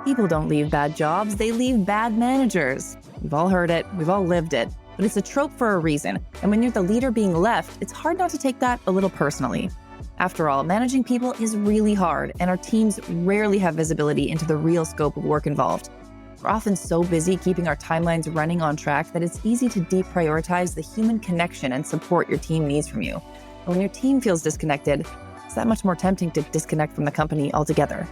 People don't leave bad jobs, they leave bad managers. We've all heard it, we've all lived it, but it's a trope for a reason. And when you're the leader being left, it's hard not to take that a little personally. After all, managing people is really hard, and our teams rarely have visibility into the real scope of work involved. We're often so busy keeping our timelines running on track that it's easy to deprioritize the human connection and support your team needs from you. And when your team feels disconnected, it's that much more tempting to disconnect from the company altogether.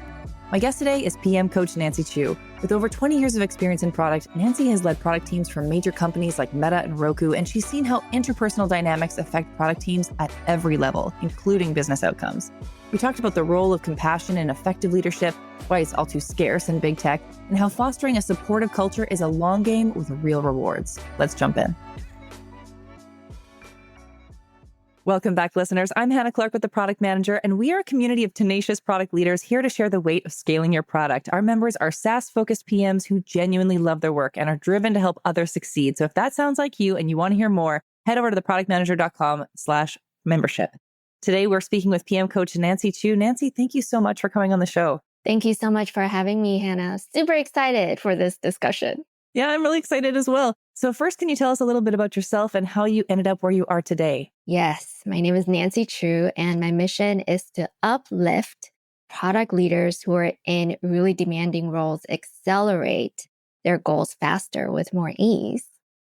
My guest today is PM coach Nancy Chu. With over 20 years of experience in product, Nancy has led product teams for major companies like Meta and Roku, and she's seen how interpersonal dynamics affect product teams at every level, including business outcomes. We talked about the role of compassion in effective leadership, why it's all too scarce in big tech, and how fostering a supportive culture is a long game with real rewards. Let's jump in. Welcome back, listeners. I'm Hannah Clark with The Product Manager, and we are a community of tenacious product leaders here to share the weight of scaling your product. Our members are SaaS-focused PMs who genuinely love their work and are driven to help others succeed. So if that sounds like you and you want to hear more, head over to theproductmanager.com/membership. Today, we're speaking with PM coach Nancy Chu. Nancy, thank you so much for coming on the show. Thank you so much for having me, Hannah. Super excited for this discussion. Yeah, I'm really excited as well. So first, can you tell us a little bit about yourself and how you ended up where you are today? Yes, my name is Nancy Chu, and my mission is to uplift product leaders who are in really demanding roles, accelerate their goals faster with more ease.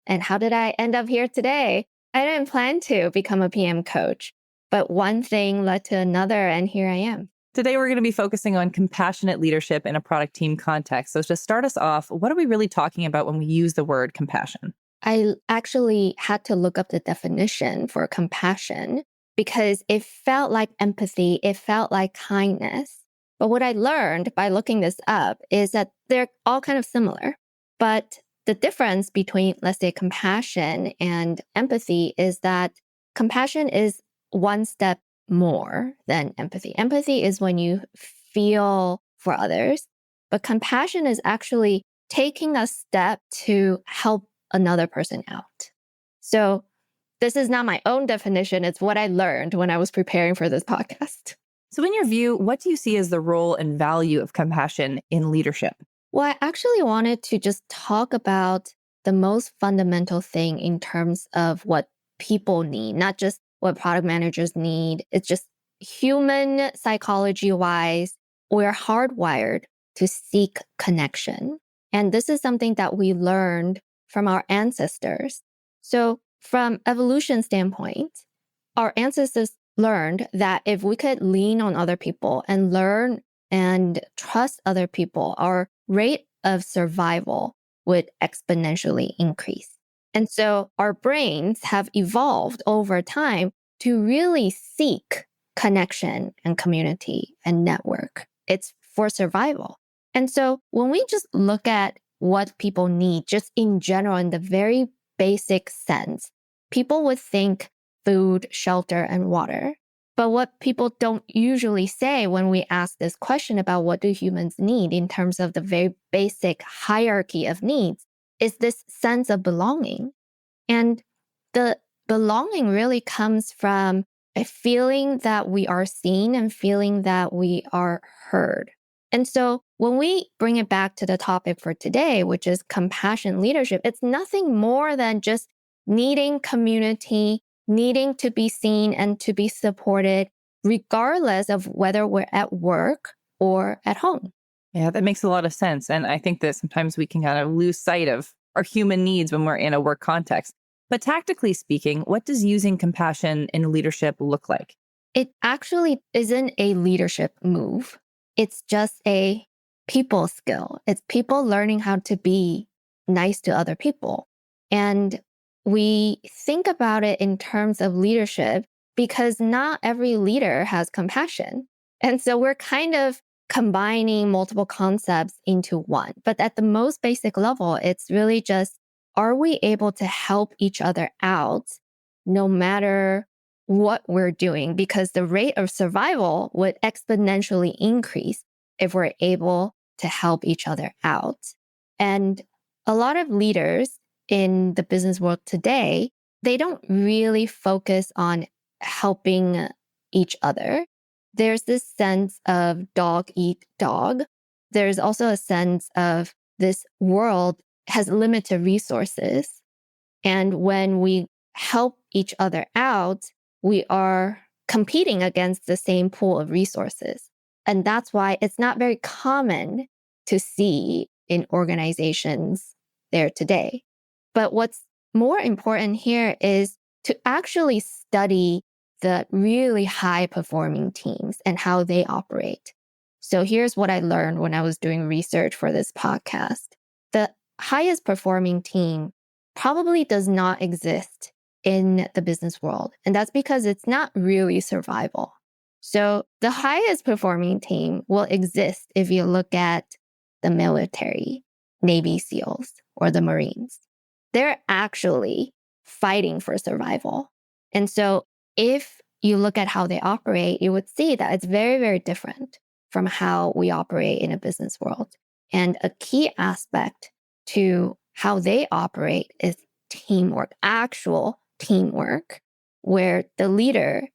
And how did I end up here today? I didn't plan to become a PM coach, but one thing led to another, and here I am. Today, we're going to be focusing on compassionate leadership in a product team context. So to start us off, what are we really talking about when we use the word compassion? I actually had to look up the definition for compassion because it felt like empathy, it felt like kindness. But what I learned by looking this up is that they're all kind of similar. But the difference between, let's say, compassion and empathy is that compassion is one step more than empathy. Empathy is when you feel for others, but compassion is actually taking a step to help another person out. So this is not my own definition. It's what I learned when I was preparing for this podcast. So in your view, what do you see as the role and value of compassion in leadership? Well, I actually wanted to just talk about the most fundamental thing in terms of what people need, not just what product managers need. It's just human psychology-wise, we're hardwired to seek connection. And this is something that we learned from our ancestors. So from evolution standpoint, our ancestors learned that if we could lean on other people and learn and trust other people, our rate of survival would exponentially increase. And so our brains have evolved over time to really seek connection and community and network. It's for survival. And so when we just look at what people need, just in general, in the very basic sense, people would think food, shelter, and water. But what people don't usually say when we ask this question about what do humans need in terms of the very basic hierarchy of needs is this sense of belonging. And the belonging really comes from a feeling that we are seen and feeling that we are heard. And so when we bring it back to the topic for today, which is compassion leadership, it's nothing more than just needing community, needing to be seen and to be supported, regardless of whether we're at work or at home. Yeah, that makes a lot of sense. And I think that sometimes we can kind of lose sight of our human needs when we're in a work context. But tactically speaking, what does using compassion in leadership look like? It actually isn't a leadership move. It's just a people skill. It's people learning how to be nice to other people. And we think about it in terms of leadership because not every leader has compassion. And so we're kind of combining multiple concepts into one. But at the most basic level, it's really just, are we able to help each other out no matter what we're doing? Because the rate of survival would exponentially increase if we're able to help each other out. And a lot of leaders in the business world today, they don't really focus on helping each other. There's this sense of dog eat dog. there's also a sense of this world has limited resources. And when we help each other out, we are competing against the same pool of resources. And that's why it's not very common to see in organizations there today. But what's more important here is to actually study the really high performing teams and how they operate. So here's what I learned when I was doing research for this podcast. The highest performing team probably does not exist in the business world. And that's because it's not really survival. So the highest performing team will exist if you look at the military, Navy SEALs, or the Marines. They're actually fighting for survival. And so if you look at how they operate, you would see that it's very, very different from how we operate in a business world. And a key aspect to how they operate is teamwork, actual teamwork, where the leader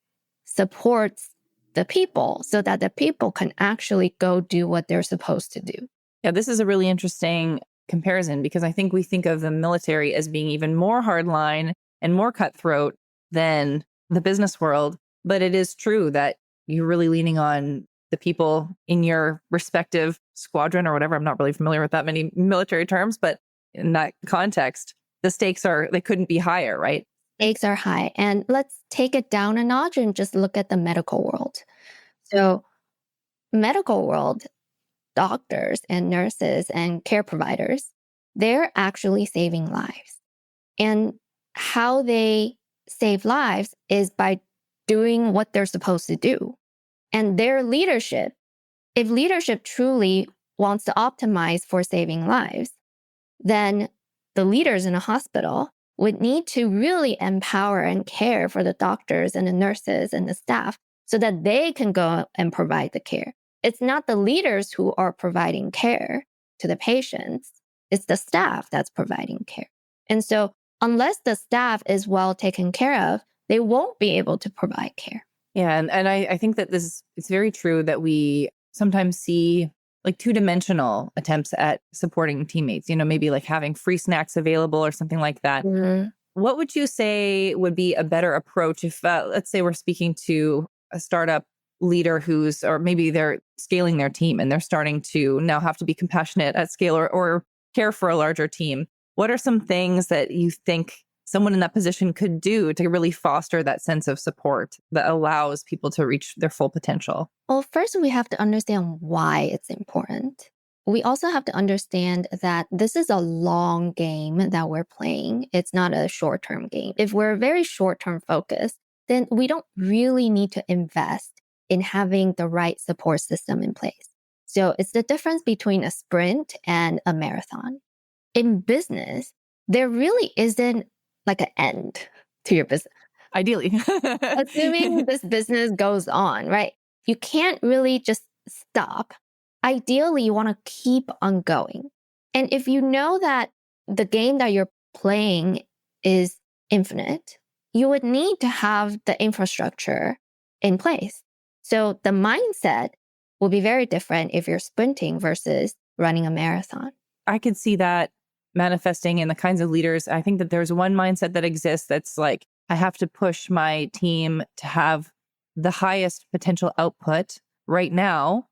supports the people so that the people can actually go do what they're supposed to do. Yeah, this is a really interesting comparison because I think we think of the military as being even more hardline and more cutthroat than the business world. But it is true that you're really leaning on the people in your respective squadron or whatever. I'm not really familiar with that many military terms, but in that context, the stakes they couldn't be higher, right? Stakes are high. And let's take it down a notch and just look at the medical world. So medical world, doctors and nurses and care providers, they're actually saving lives. And how they save lives is by doing what they're supposed to do. And their leadership, if leadership truly wants to optimize for saving lives, then the leaders in a hospital would need to really empower and care for the doctors and the nurses and the staff so that they can go and provide the care. It's not the leaders who are providing care to the patients. It's the staff that's providing care. And so unless the staff is well taken care of, they won't be able to provide care. Yeah. And I think that it's very true that we sometimes see like two-dimensional attempts at supporting teammates, maybe like having free snacks available or something like that. Mm-hmm. What would you say would be a better approach if, let's say we're speaking to a startup leader or maybe they're scaling their team and they're starting to now have to be compassionate at scale or care for a larger team. What are some things that you think someone in that position could do to really foster that sense of support that allows people to reach their full potential? Well, first, we have to understand why it's important. We also have to understand that this is a long game that we're playing. It's not a short-term game. If we're very short-term focused, then we don't really need to invest in having the right support system in place. So it's the difference between a sprint and a marathon. In business, there really isn't like an end to your business. Ideally. Assuming this business goes on, right? You can't really just stop. Ideally, you want to keep on going. And if you know that the game that you're playing is infinite, you would need to have the infrastructure in place. So the mindset will be very different if you're sprinting versus running a marathon. I could see that manifesting in the kinds of leaders. I think that there's one mindset that exists that's like, I have to push my team to have the highest potential output right now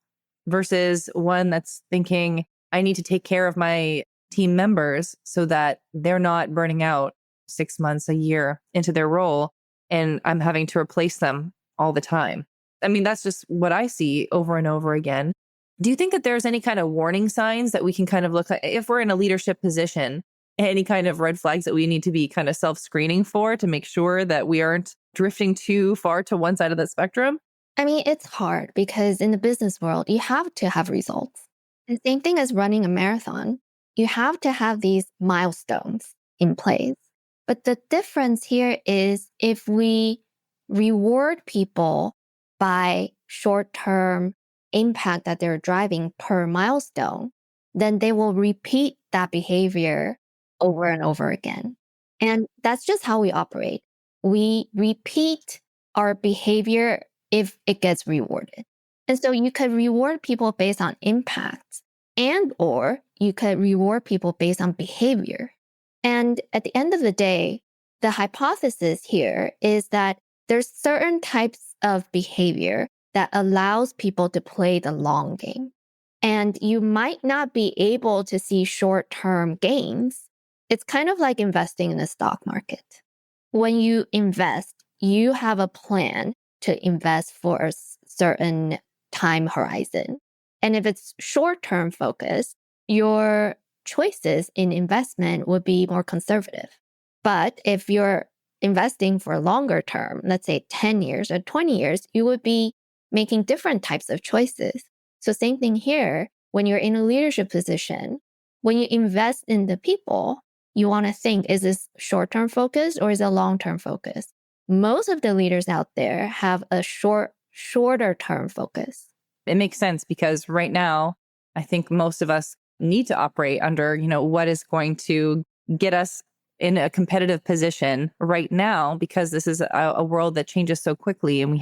versus one that's thinking, I need to take care of my team members so that they're not burning out 6 months, a year into their role, and I'm having to replace them all the time. I mean, that's just what I see over and over again. Do you think that there's any kind of warning signs that we can kind of look at if we're in a leadership position, any kind of red flags that we need to be kind of self-screening for to make sure that we aren't drifting too far to one side of the spectrum? I mean, it's hard because in the business world, you have to have results. The same thing as running a marathon. You have to have these milestones in place. But the difference here is if we reward people by short-term impact that they're driving per milestone, then they will repeat that behavior over and over again. And that's just how we operate. We repeat our behavior if it gets rewarded. And so you could reward people based on impacts, and or you could reward people based on behavior. And at the end of the day, the hypothesis here is that there's certain types of behavior that allows people to play the long game. And you might not be able to see short-term gains. It's kind of like investing in the stock market. When you invest, you have a plan to invest for a certain time horizon. And if it's short-term focused, your choices in investment would be more conservative. But if you're investing for longer term, let's say 10 years or 20 years, you would be making different types of choices. So same thing here, when you're in a leadership position, when you invest in the people, you want to think, is this short-term focused or is it long-term focused? Most of the leaders out there have a shorter term focus. It makes sense because right now, I think most of us need to operate under, what is going to get us in a competitive position right now, because this is a world that changes so quickly. And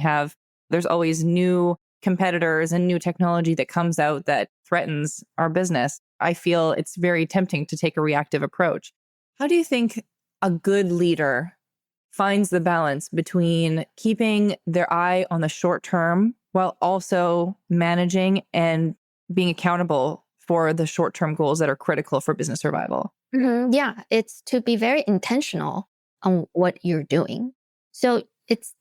there's always new competitors and new technology that comes out that threatens our business. I feel it's very tempting to take a reactive approach. How do you think a good leader finds the balance between keeping their eye on the short term while also managing and being accountable for the short-term goals that are critical for business survival? Yeah, it's to be very intentional on what you're doing. So it's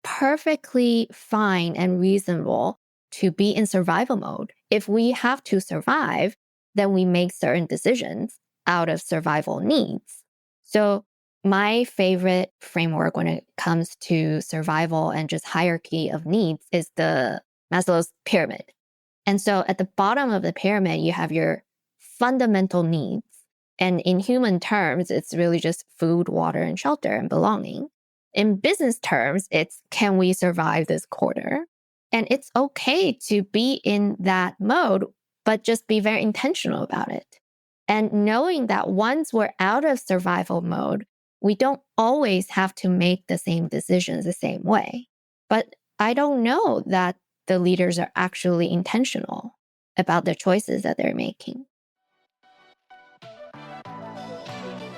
perfectly fine and reasonable to be in survival mode. If we have to survive, then we make certain decisions out of survival needs. So my favorite framework when it comes to survival and just hierarchy of needs is the Maslow's pyramid. And so at the bottom of the pyramid, you have your fundamental needs. And in human terms, it's really just food, water, and shelter and belonging. In business terms, it's can we survive this quarter? And it's okay to be in that mode, but just be very intentional about it. And knowing that once we're out of survival mode, we don't always have to make the same decisions the same way. But I don't know that the leaders are actually intentional about the choices that they're making.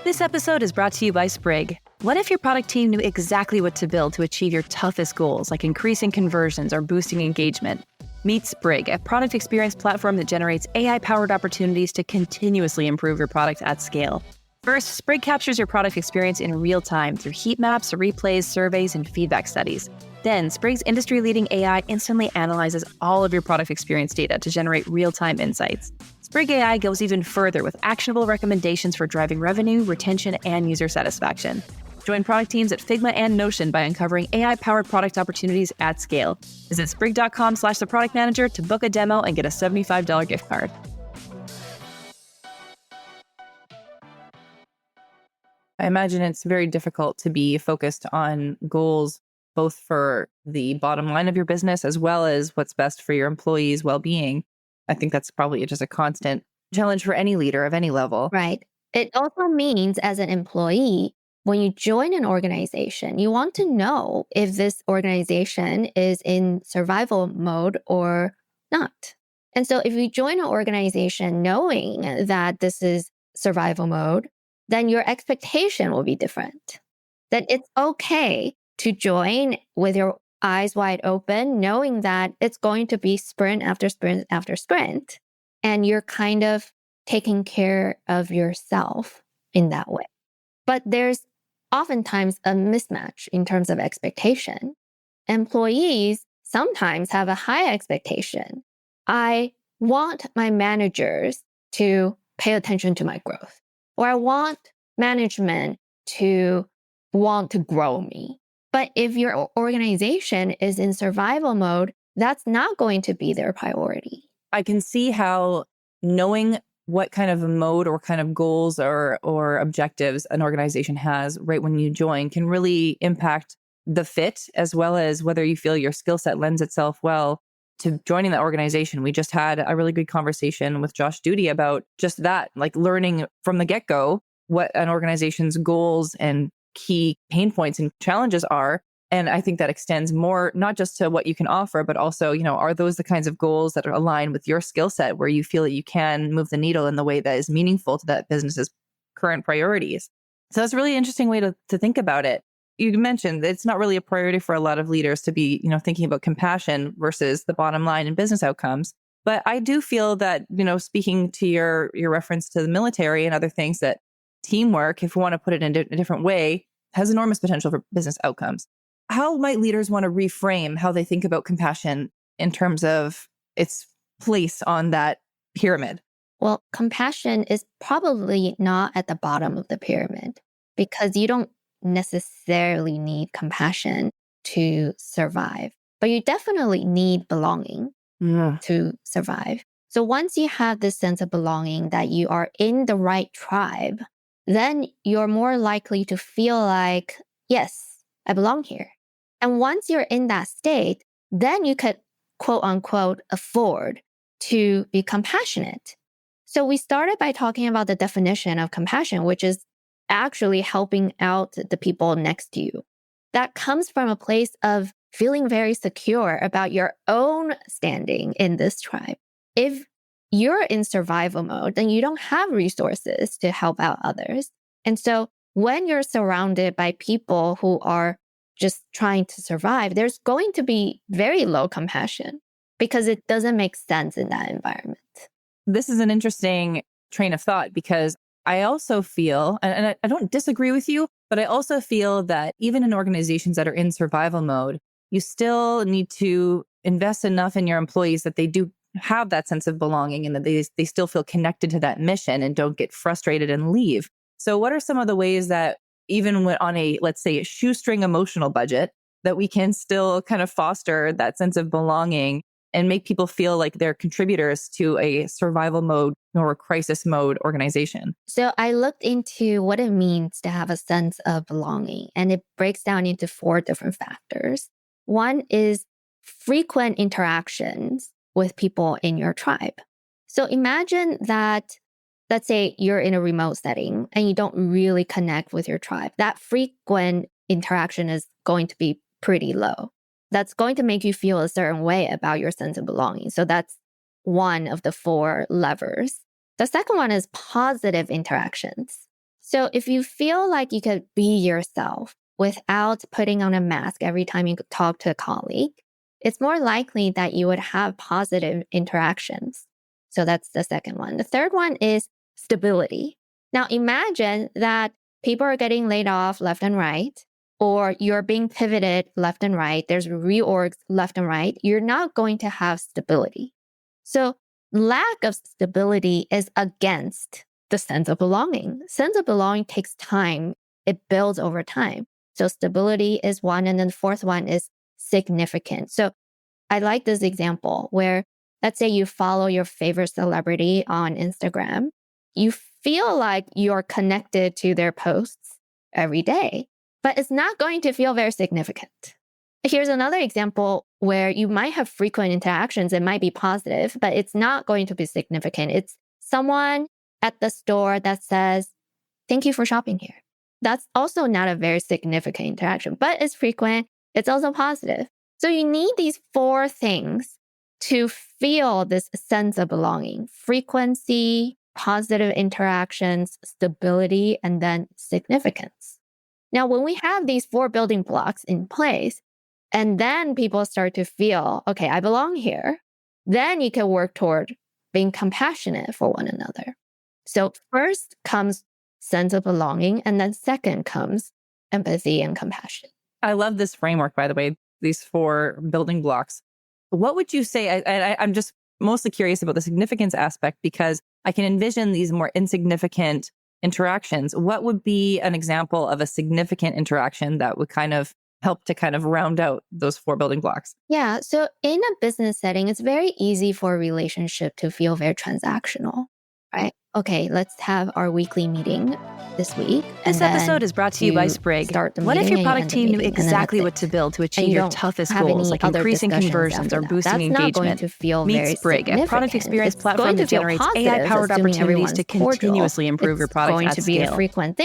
This episode is brought to you by Sprig. What if your product team knew exactly what to build to achieve your toughest goals, like increasing conversions or boosting engagement? Meet Sprig, a product experience platform that generates AI-powered opportunities to continuously improve your product at scale. First, Sprig captures your product experience in real time through heat maps, replays, surveys, and feedback studies. Then, Sprig's industry-leading AI instantly analyzes all of your product experience data to generate real-time insights. Sprig AI goes even further with actionable recommendations for driving revenue, retention, and user satisfaction. Join product teams at Figma and Notion by uncovering AI-powered product opportunities at scale. Visit sprig.com/theproductmanager to book a demo and get a $75 gift card. I imagine it's very difficult to be focused on goals, both for the bottom line of your business as well as what's best for your employees' well-being. I think that's probably just a constant challenge for any leader of any level. Right. It also means as an employee, when you join an organization, you want to know if this organization is in survival mode or not. And so if you join an organization knowing that this is survival mode, then your expectation will be different. That it's okay to join with your eyes wide open, knowing that it's going to be sprint after sprint after sprint, and you're kind of taking care of yourself in that way. But there's oftentimes a mismatch in terms of expectation. Employees sometimes have a high expectation. I want my managers to pay attention to my growth, or I want management to want to grow me. But if your organization is in survival mode, that's not going to be their priority. I can see how knowing what kind of mode or kind of goals or objectives an organization has right when you join can really impact the fit, as well as whether you feel your skill set lends itself well to joining that organization. We just had a really good conversation with Josh Duty about just that, like learning from the get-go what an organization's goals and key pain points and challenges are, And I think that extends more, not just to what you can offer, but also, are those the kinds of goals that are aligned with your skill set where you feel that you can move the needle in the way that is meaningful to that business's current priorities? So that's a really interesting way to think about it. You mentioned that it's not really a priority for a lot of leaders to be, thinking about compassion versus the bottom line in business outcomes. But I do feel that, speaking to your reference to the military and other things, that teamwork, if we want to put it in a different way, has enormous potential for business outcomes. How might leaders want to reframe how they think about compassion in terms of its place on that pyramid? Well, compassion is probably not at the bottom of the pyramid because you don't necessarily need compassion to survive, but you definitely need belonging to survive. So once you have this sense of belonging that you are in the right tribe, then you're more likely to feel like, yes, I belong here. And once you're in that state, then you could, quote unquote, afford to be compassionate. So we started by talking about the definition of compassion, which is actually helping out the people next to you. That comes from a place of feeling very secure about your own standing in this tribe. If you're in survival mode, then you don't have resources to help out others. And so when you're surrounded by people who are just trying to survive, there's going to be very low compassion because it doesn't make sense in that environment. This is an interesting train of thought because I also feel, and I don't disagree with you, but I also feel that even in organizations that are in survival mode, you still need to invest enough in your employees that they do have that sense of belonging and that they still feel connected to that mission and don't get frustrated and leave. So what are some of the ways that even when on a, let's say, a shoestring emotional budget, that we can still kind of foster that sense of belonging and make people feel like they're contributors to a survival mode or a crisis mode organization? So I looked into what it means to have a sense of belonging, and it breaks down into 4 different factors. One is frequent interactions with people in your tribe. So imagine that, let's say you're in a remote setting and you don't really connect with your tribe. That frequent interaction is going to be pretty low. That's going to make you feel a certain way about your sense of belonging. So that's one of the 4 levers. The second one is positive interactions. So if you feel like you could be yourself without putting on a mask every time you talk to a colleague, it's more likely that you would have positive interactions. So that's the second one. The third one is stability. Now imagine that people are getting laid off left and right, or you're being pivoted left and right. There's reorgs left and right. You're not going to have stability. So lack of stability is against the sense of belonging. Sense of belonging takes time. It builds over time. So stability is one. And then the fourth one is significant. So I like this example where, let's say you follow your favorite celebrity on Instagram. You feel like you're connected to their posts every day, but it's not going to feel very significant. Here's another example where you might have frequent interactions. It might be positive, but it's not going to be significant. It's someone at the store that says, "Thank you for shopping here." That's also not a very significant interaction, but it's frequent. It's also positive. So you need these 4 things to feel this sense of belonging: frequency, positive interactions, stability, and then significance. Now, when we have these 4 building blocks in place, and then people start to feel, okay, I belong here, then you can work toward being compassionate for one another. So first comes sense of belonging, and then second comes empathy and compassion. I love this framework, by the way, these 4 building blocks. What would you say? I'm just mostly curious about the significance aspect because I can envision these more insignificant interactions. What would be an example of a significant interaction that would kind of help to kind of round out those 4 building blocks? Yeah. So in a business setting, it's very easy for a relationship to feel very transactional, right? okay, let's have our weekly meeting this week. This episode is brought to you by Sprig. What if your product team knew exactly what to build to achieve your toughest goals, like increasing conversions or boosting engagement? Meet Sprig, a product experience platform that generates AI-powered opportunities to continuously improve your product at scale.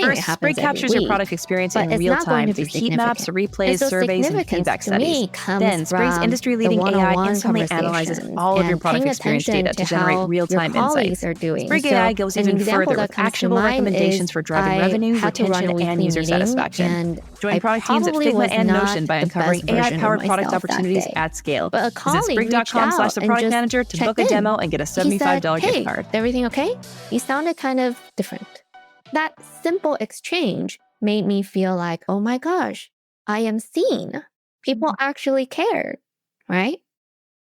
First, Sprig captures your product experience in real time through heat maps, replays, surveys, and feedback studies. Then, Sprig's industry-leading AI instantly analyzes all of your product experience data to generate real-time insights. Sprig AI goes even further with actionable recommendations for driving revenue, retention, and user satisfaction. Join product teams at Figma and Notion by uncovering AI-powered product opportunities at scale. But a colleague Visit sprig.com/theproduct manager to book a demo and get a $75 gift card. Everything okay? He sounded kind of different. That simple exchange made me feel like, oh my gosh, I am seen. People actually cared, right?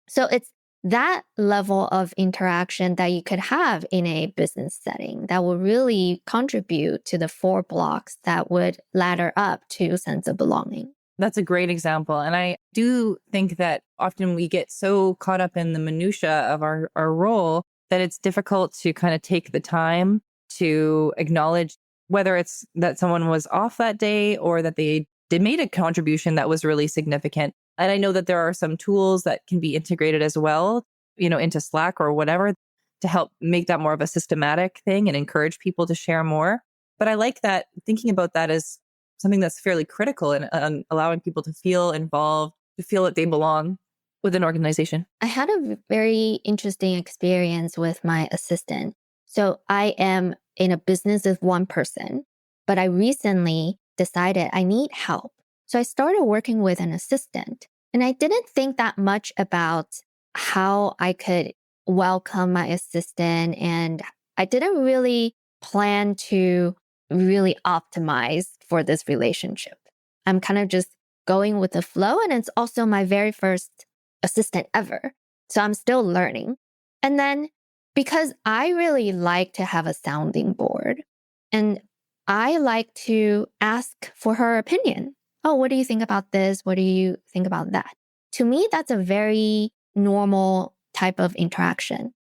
So it's that level of interaction that you could have in a business setting that will really contribute to the 4 blocks that would ladder up to sense of belonging. That's a great example. And I do think that often we get so caught up in the minutia of our role that it's difficult to kind of take the time to acknowledge whether it's that someone was off that day or that they made a contribution that was really significant. And I know that there are some tools that can be integrated as well, into Slack or whatever to help make that more of a systematic thing and encourage people to share more. But I like that thinking about that as something that's fairly critical in allowing people to feel involved, to feel that they belong with an organization. I had a very interesting experience with my assistant. So I am in a business with one person, but I recently decided I need help. So I started working with an assistant, and I didn't think that much about how I could welcome my assistant, and I didn't really plan to really optimize for this relationship. I'm kind of just going with the flow, and it's also my very first assistant ever. So I'm still learning. And then because I really like to have a sounding board, and I like to ask for her opinion. Oh, what do you think about this? What do you think about that? To me, that's a very normal type of interaction.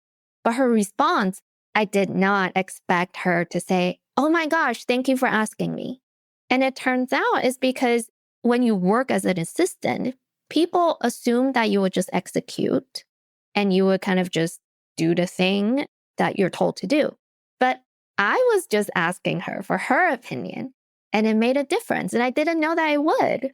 But her response, I did not expect her to say, oh my gosh, thank you for asking me. And it turns out it's because when you work as an assistant, people assume that you would just execute and you would kind of just do the thing that you're told to do. But I was just asking her for her opinion, and it made a difference. And I didn't know that I would.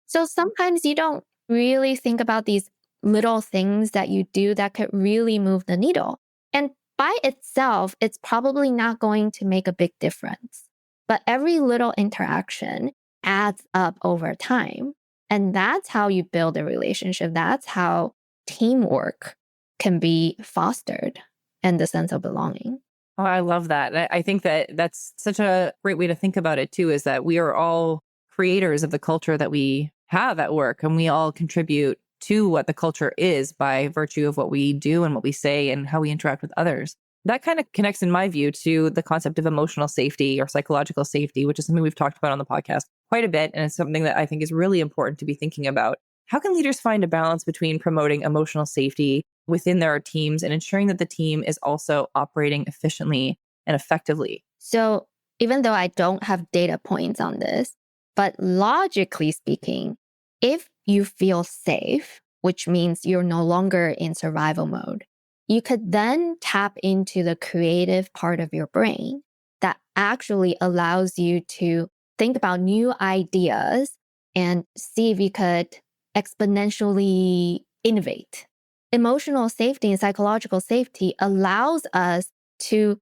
So sometimes you don't really think about these little things that you do that could really move the needle. And by itself, it's probably not going to make a big difference. But every little interaction adds up over time. And that's how you build a relationship. That's how teamwork can be fostered and the sense of belonging. Oh, I love that. I think that that's such a great way to think about it too, is that we are all creators of the culture that we have at work, and we all contribute to what the culture is by virtue of what we do and what we say and how we interact with others. That kind of connects, in my view, to the concept of emotional safety or psychological safety, which is something we've talked about on the podcast quite a bit. And it's something that I think is really important to be thinking about. How can leaders find a balance between promoting emotional safety within their teams and ensuring that the team is also operating efficiently and effectively? So even though I don't have data points on this, but logically speaking, if you feel safe, which means you're no longer in survival mode, you could then tap into the creative part of your brain that actually allows you to think about new ideas and see if you could exponentially innovate. Emotional safety and psychological safety allows us to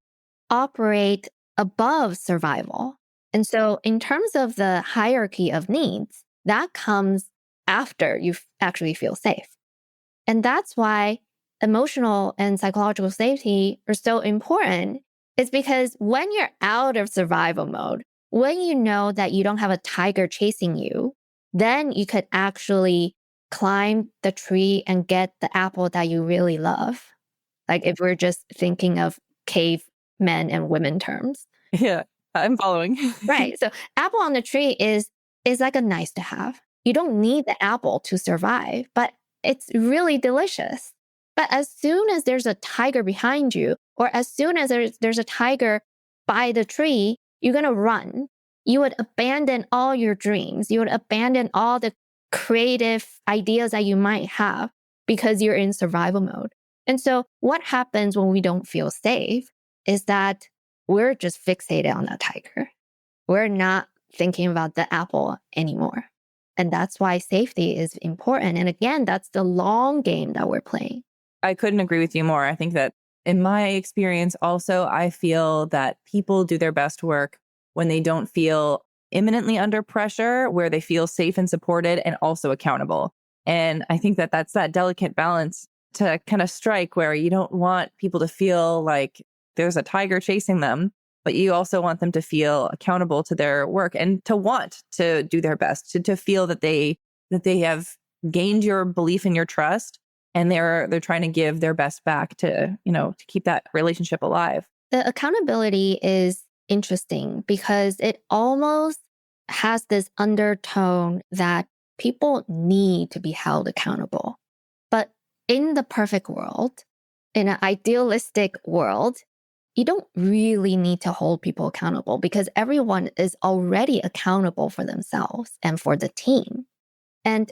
operate above survival. And so in terms of the hierarchy of needs, that comes after you actually feel safe. And that's why emotional and psychological safety are so important. It's because when you're out of survival mode, when you know that you don't have a tiger chasing you, then you could actually climb the tree and get the apple that you really love. Like if we're just thinking of cavemen and women terms. Yeah, I'm following. Right. So apple on the tree is like a nice to have. You don't need the apple to survive, but it's really delicious. But as soon as there's a tiger behind you Or as soon as there's a tiger by the tree, you're going to run. You would abandon all your dreams. You would abandon all the creative ideas that you might have because you're in survival mode. And so what happens when we don't feel safe is that we're just fixated on that tiger. We're not thinking about the apple anymore. And that's why safety is important. And again, that's the long game that we're playing. I couldn't agree with you more. I think that in my experience also, I feel that people do their best work when they don't feel imminently under pressure, where they feel safe and supported and also accountable. And I think that that's that delicate balance to kind of strike, where you don't want people to feel like there's a tiger chasing them, but you also want them to feel accountable to their work and to want to do their best, to feel that they have gained your belief and your trust, and they're trying to give their best back to, to keep that relationship alive. The accountability is interesting because it almost has this undertone that people need to be held accountable. But in the perfect world, in an idealistic world, you don't really need to hold people accountable because everyone is already accountable for themselves and for the team. And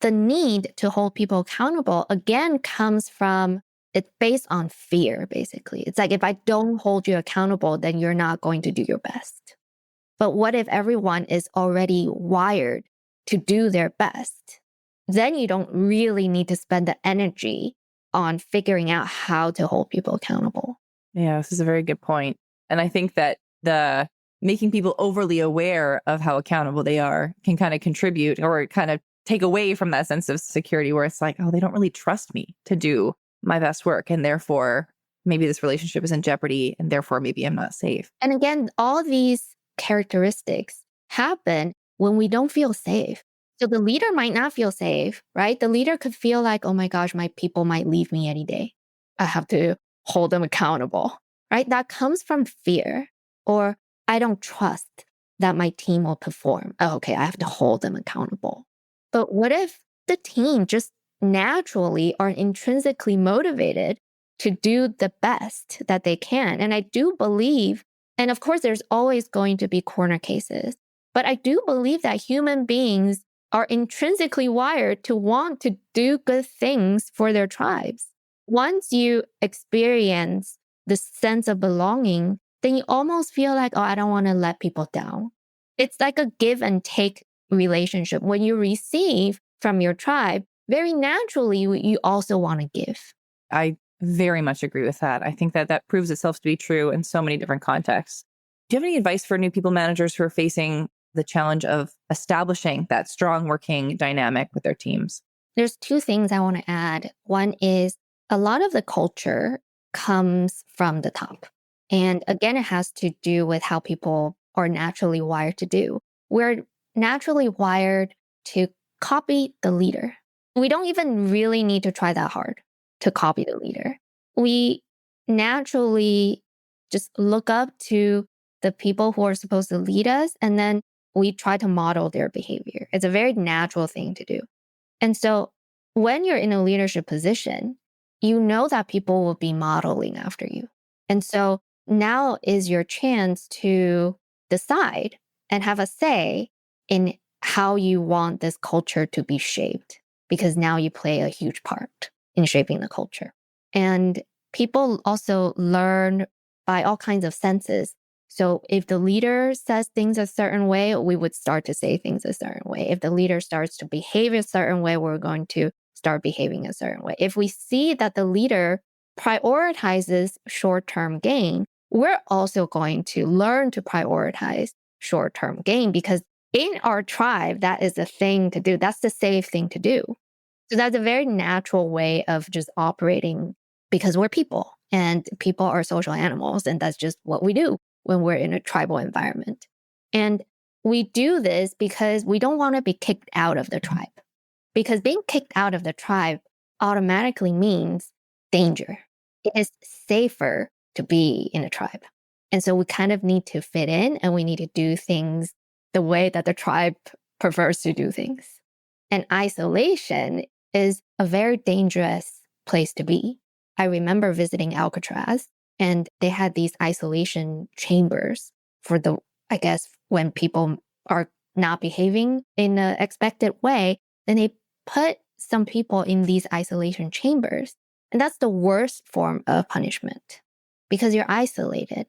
the need to hold people accountable, again, comes from, it's based on fear, basically. It's like, if I don't hold you accountable, then you're not going to do your best. But what if everyone is already wired to do their best? Then you don't really need to spend the energy on figuring out how to hold people accountable. Yeah, this is a very good point. And I think that the making people overly aware of how accountable they are can kind of contribute or kind of take away from that sense of security, where it's like, oh, they don't really trust me to do my best work. And therefore, maybe this relationship is in jeopardy, and therefore maybe I'm not safe. And again, all these characteristics happen when we don't feel safe. So the leader might not feel safe, right? The leader could feel like, oh my gosh, my people might leave me any day. I have to hold them accountable, right? That comes from fear, or I don't trust that my team will perform. Oh, okay, I have to hold them accountable. But what if the team just naturally are intrinsically motivated to do the best that they can? And I do believe, and of course, there's always going to be corner cases, but I do believe that human beings are intrinsically wired to want to do good things for their tribes. Once you experience the sense of belonging, then you almost feel like, oh, I don't want to let people down. It's like a give and take relationship. When you receive from your tribe, very naturally, you also want to give. I very much agree with that. I think that that proves itself to be true in so many different contexts. Do you have any advice for new people managers who are facing the challenge of establishing that strong working dynamic with their teams? There's two things I want to add. One is a lot of the culture comes from the top. And again, it has to do with how people are naturally wired to do. We're naturally wired to copy the leader. We don't even really need to try that hard to copy the leader. We naturally just look up to the people who are supposed to lead us, and then we try to model their behavior. It's a very natural thing to do. And so when you're in a leadership position, you know that people will be modeling after you. And so now is your chance to decide and have a say in how you want this culture to be shaped, because now you play a huge part in shaping the culture. And people also learn by all kinds of senses. So if the leader says things a certain way, we would start to say things a certain way. If the leader starts to behave a certain way, we're going to start behaving a certain way. If we see that the leader prioritizes short-term gain, we're also going to learn to prioritize short-term gain, because in our tribe, that is the thing to do. That's the safe thing to do. So that's a very natural way of just operating, because we're people and people are social animals. And that's just what we do when we're in a tribal environment. And we do this because we don't want to be kicked out of the tribe, because being kicked out of the tribe automatically means danger. It is safer to be in a tribe. And so we kind of need to fit in, and we need to do things the way that the tribe prefers to do things. And isolation is a very dangerous place to be. I remember visiting Alcatraz, And they had these isolation chambers for I guess, when people are not behaving in an expected way, then they put some people in these isolation chambers. And that's the worst form of punishment because you're isolated.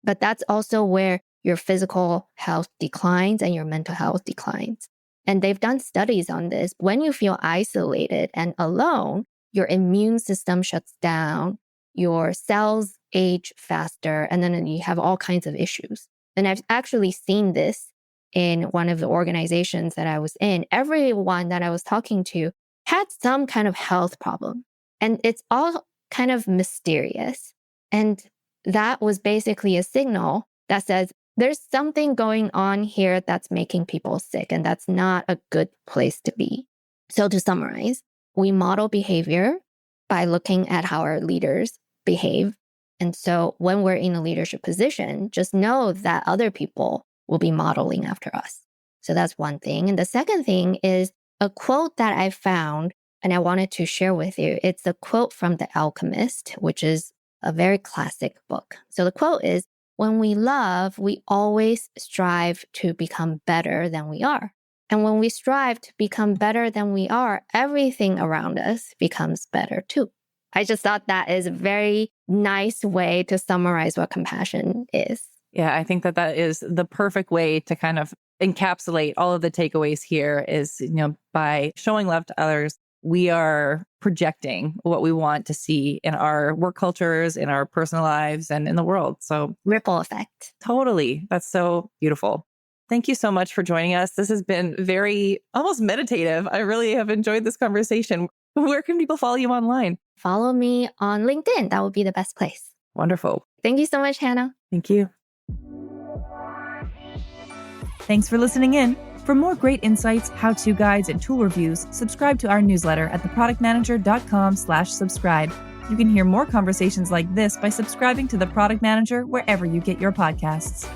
But that's also where your physical health declines and your mental health declines. And they've done studies on this. When you feel isolated and alone, your immune system shuts down, your cells age faster, and then you have all kinds of issues. And I've actually seen this in one of the organizations that I was in. Everyone that I was talking to had some kind of health problem. And it's all kind of mysterious. And that was basically a signal that says there's something going on here that's making people sick, and that's not a good place to be. So to summarize, we model behavior by looking at how our leaders behave. And so when we're in a leadership position, just know that other people will be modeling after us. So that's one thing. And the second thing is a quote that I found and I wanted to share with you. It's a quote from The Alchemist, which is a very classic book. So the quote is, when we love, we always strive to become better than we are. And when we strive to become better than we are, everything around us becomes better too. I just thought that is a very nice way to summarize what compassion is. Yeah, I think that is the perfect way to kind of encapsulate all of the takeaways here is, by showing love to others, we are projecting what we want to see in our work cultures, in our personal lives, and in the world. So ripple effect. Totally. That's so beautiful. Thank you so much for joining us. This has been very almost meditative. I really have enjoyed this conversation. Where can people follow you online? Follow me on LinkedIn. That would be the best place. Wonderful. Thank you so much, Hannah. Thank you. Thanks for listening in. For more great insights, how-to guides, and tool reviews, subscribe to our newsletter at theproductmanager.com/subscribe. You can hear more conversations like this by subscribing to The Product Manager wherever you get your podcasts.